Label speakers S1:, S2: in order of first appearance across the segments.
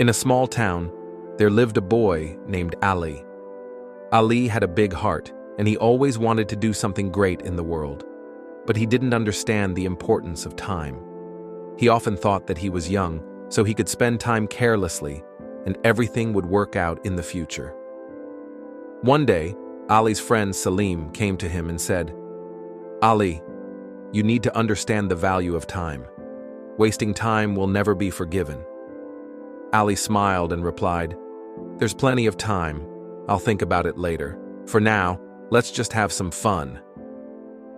S1: In a small town, there lived a boy named Ali. Ali had a big heart, and he always wanted to do something great in the world. But he didn't understand the importance of time. He often thought that he was young, so he could spend time carelessly, and everything would work out in the future. One day, Ali's friend Salim came to him and said, "Ali, you need to understand the value of time. Wasting time will never be forgiven." Ali smiled and replied, "There's plenty of time. I'll think about it later. For now, let's just have some fun."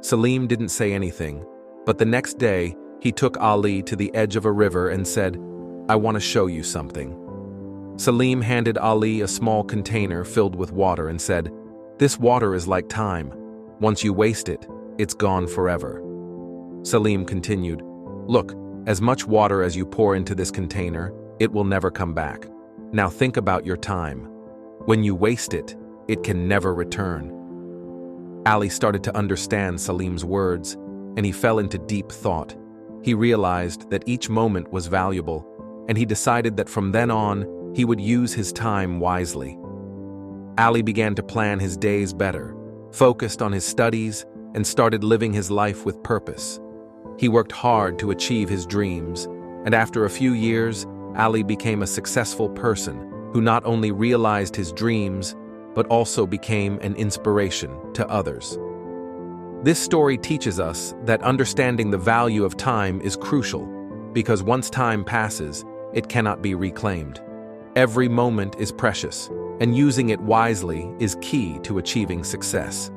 S1: Salim didn't say anything, but the next day, he took Ali to the edge of a river and said, "I want to show you something." Salim handed Ali a small container filled with water and said, "This water is like time. Once you waste it, it's gone forever." Salim continued, "Look, as much water as you pour into this container, it will never come back. Now think about your time. When you waste it, it can never return." Ali started to understand Salim's words, and he fell into deep thought. He realized that each moment was valuable, and he decided that from then on, he would use his time wisely. Ali began to plan his days better, focused on his studies, and started living his life with purpose. He worked hard to achieve his dreams, and after a few years, Ali became a successful person who not only realized his dreams, but also became an inspiration to others. This story teaches us that understanding the value of time is crucial, because once time passes, it cannot be reclaimed. Every moment is precious, and using it wisely is key to achieving success.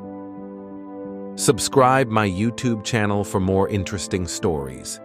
S1: Subscribe my YouTube channel for more interesting stories.